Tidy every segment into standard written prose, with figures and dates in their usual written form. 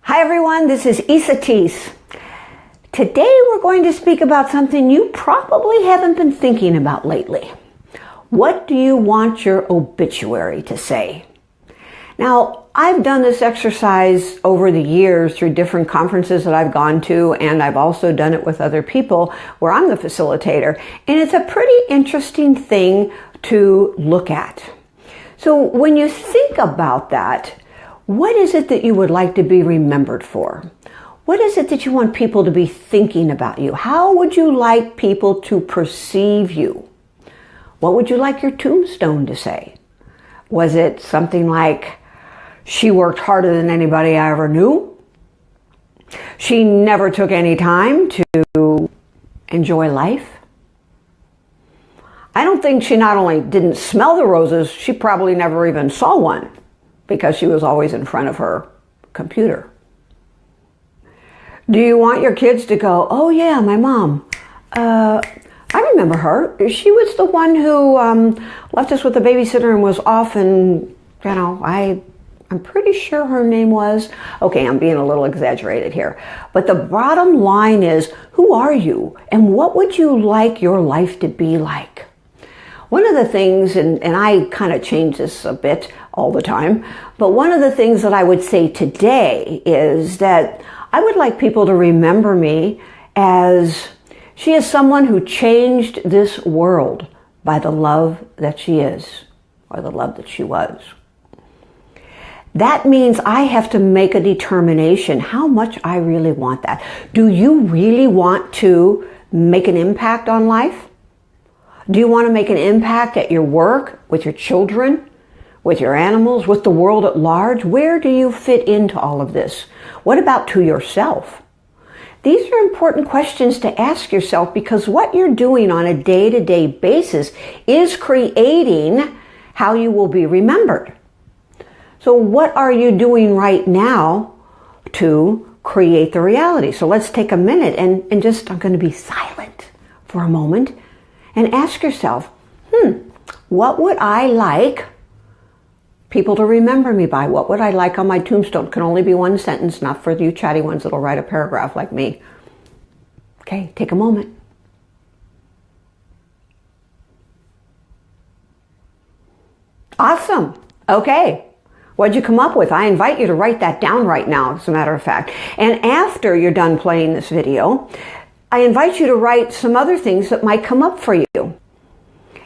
Hi everyone, this is Esateys. Today we're going to speak about something you probably haven't been thinking about lately. What do you want your obituary to say? Now, I've done this exercise over the years through different conferences that I've gone to, and I've also done it with other people where I'm the facilitator, and it's a pretty interesting thing to look at. So when you think about that, what is it that you would like to be remembered for? What is it that you want people to be thinking about you? How would you like people to perceive you? What would you like your tombstone to say? Was it something like, she worked harder than anybody I ever knew? She never took any time to enjoy life? I don't think she not only didn't smell the roses, she probably never even saw one, because she was always in front of her computer. Do you want your kids to go, oh yeah, my mom, I remember her. She was the one who left us with the babysitter and was off, and I'm pretty sure her name was, okay, I'm being a little exaggerated here. But the bottom line is, who are you? And what would you like your life to be like? One of the things, and I kind of change this a bit all the time, but one of the things that I would say today is that I would like people to remember me as she is someone who changed this world by the love that she is, or the love that she was. That means I have to make a determination how much I really want that. Do you really want to make an impact on life? Do you want to make an impact at your work, with your children, with your animals, with the world at large? Where do you fit into all of this? What about to yourself? These are important questions to ask yourself, because what you're doing on a day-to-day basis is creating how you will be remembered. So what are you doing right now to create the reality? So let's take a minute and I'm going to be silent for a moment and ask yourself, what would I like people to remember me by? What would I like on my tombstone? It can only be one sentence, not for you chatty ones that'll write a paragraph like me. Okay, take a moment. Awesome. Okay. What'd you come up with? I invite you to write that down right now, as a matter of fact. And after you're done playing this video, I invite you to write some other things that might come up for you.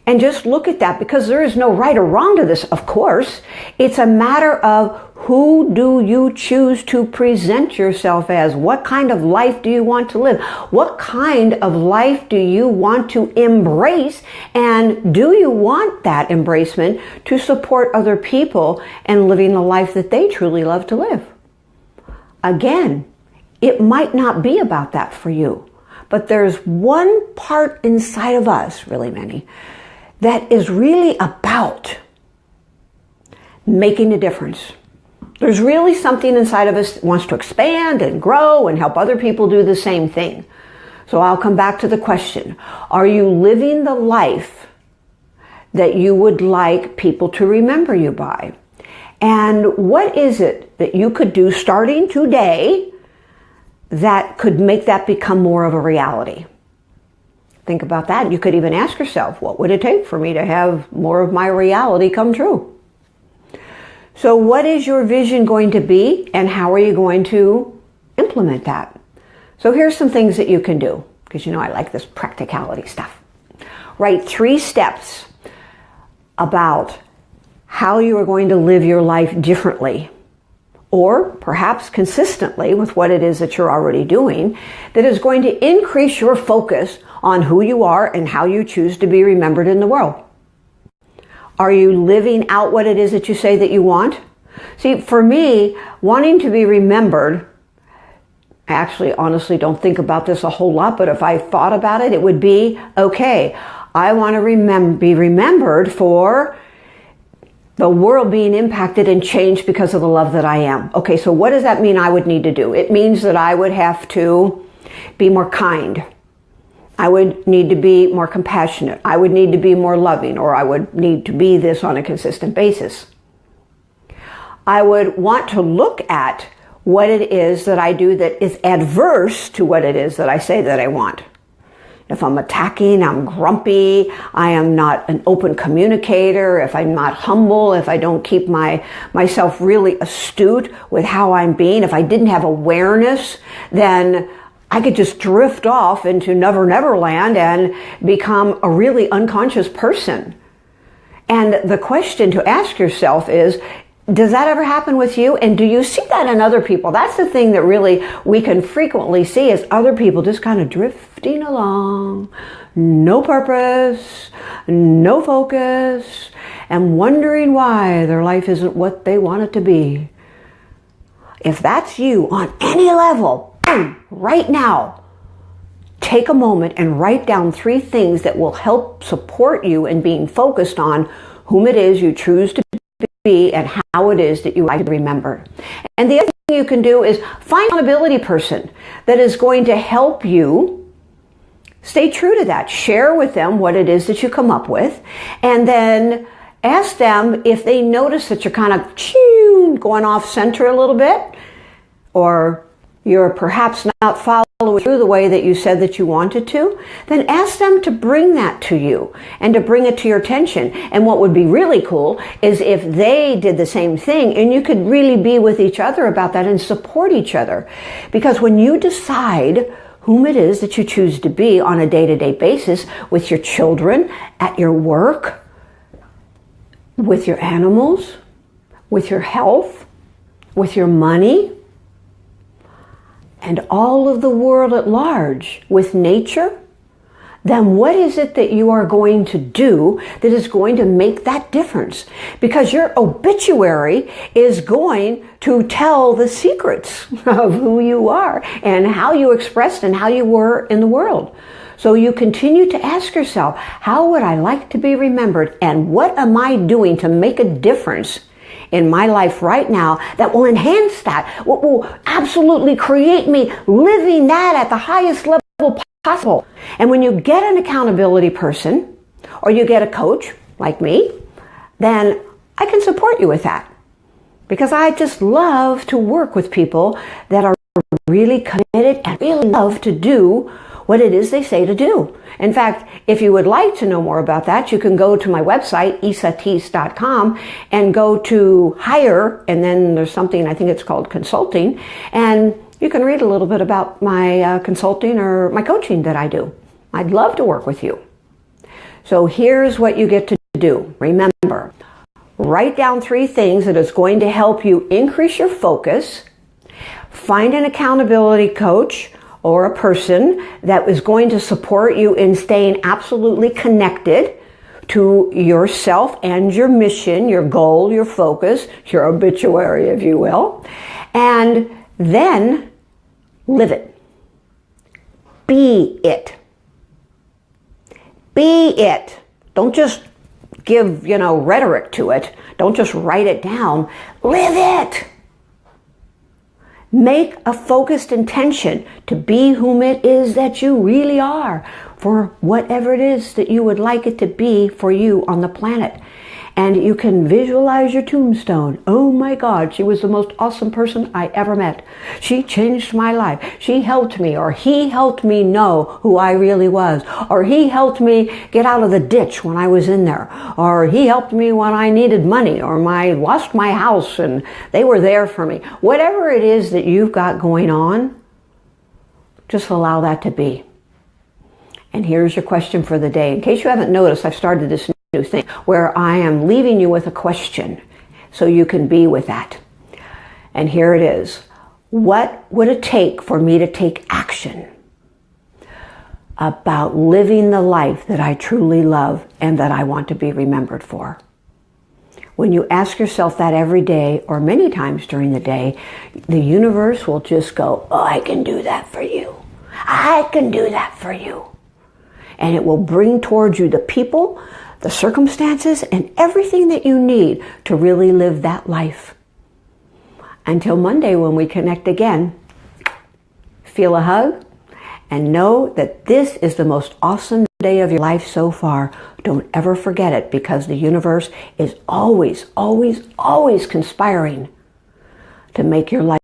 And just look at that, because there is no right or wrong to this, of course. It's a matter of, who do you choose to present yourself as? What kind of life do you want to live? What kind of life do you want to embrace? And do you want that embracement to support other people and living the life that they truly love to live? Again, it might not be about that for you, but there's one part inside of us, really many, that is really about making a difference. There's really something inside of us that wants to expand and grow and help other people do the same thing. So I'll come back to the question. Are you living the life that you would like people to remember you by? And what is it that you could do starting today that could make that become more of a reality? Think about that. You could even ask yourself, what would it take for me to have more of my reality come true? So what is your vision going to be, and how are you going to implement that? So here's some things that you can do, because I like this practicality stuff. Write 3 steps about how you are going to live your life differently, or perhaps consistently with what it is that you're already doing, that is going to increase your focus on who you are and how you choose to be remembered in the world. Are you living out what it is that you say that you want? See, for me, wanting to be remembered, I actually honestly don't think about this a whole lot, but if I thought about it, it would be, okay, I want to be remembered for the world being impacted and changed because of the love that I am. Okay, so what does that mean I would need to do? It means that I would have to be more kind. I would need to be more compassionate. I would need to be more loving, or I would need to be this on a consistent basis. I would want to look at what it is that I do that is adverse to what it is that I say that I want. If I'm attacking, I'm grumpy, I am not an open communicator, if I'm not humble, if I don't keep myself really astute with how I'm being, if I didn't have awareness, then I could just drift off into Never Never Land and become a really unconscious person. And the question to ask yourself is, does that ever happen with you? And do you see that in other people? That's the thing that really we can frequently see, is other people just kind of drifting along, no purpose, no focus, and wondering why their life isn't what they want it to be. If that's you on any level, boom, right now, take a moment and write down 3 things that will help support you in being focused on whom it is you choose to be and how it is that you like to be remembered. And the other thing you can do is find an accountability person that is going to help you stay true to that. Share with them what it is that you come up with, and then ask them if they notice that you're kind of going off center a little bit, or you're perhaps not following through the way that you said that you wanted to, then ask them to bring that to you and to bring it to your attention. And what would be really cool is if they did the same thing, and you could really be with each other about that and support each other. Because when you decide whom it is that you choose to be on a day-to-day basis, with your children, at your work, with your animals, with your health, with your money, and all of the world at large, with nature, then what is it that you are going to do that is going to make that difference? Because your obituary is going to tell the secrets of who you are and how you expressed and how you were in the world. So you continue to ask yourself, how would I like to be remembered, and what am I doing to make a difference in my life right now that will enhance that, what will absolutely create me living that at the highest level possible. And when you get an accountability person, or you get a coach like me, then I can support you with that. Because I just love to work with people that are really committed and really love to do what it is they say to do. In fact, if you would like to know more about that, you can go to my website, Esateys.com, and go to hire, and then there's something, I think it's called consulting, and you can read a little bit about my consulting or my coaching that I do. I'd love to work with you. So here's what you get to do. Remember, write down 3 things that is going to help you increase your focus. Find an accountability coach or a person that is going to support you in staying absolutely connected to yourself and your mission, your goal, your focus, your obituary, if you will. And then live it. Be it. Be it. Don't just give, rhetoric to it. Don't just write it down. Live it. Make a focused intention to be whom it is that you really are, for whatever it is that you would like it to be for you on the planet. And you can visualize your tombstone. Oh my God, she was the most awesome person I ever met. She changed my life. She helped me, or he helped me know who I really was. Or he helped me get out of the ditch when I was in there. Or he helped me when I needed money, or I lost my house and they were there for me. Whatever it is that you've got going on, just allow that to be. And here's your question for the day. In case you haven't noticed, I've started this new thing where I am leaving you with a question so you can be with that. And here it is. What would it take for me to take action about living the life that I truly love and that I want to be remembered for? When you ask yourself that every day, or many times during the day, the universe will just go, oh, I can do that for you. I can do that for you. And it will bring towards you the people, the circumstances, and everything that you need to really live that life. Until Monday, when we connect again, feel a hug and know that this is the most awesome day of your life so far. Don't ever forget it, because the universe is always, always, always conspiring to make your life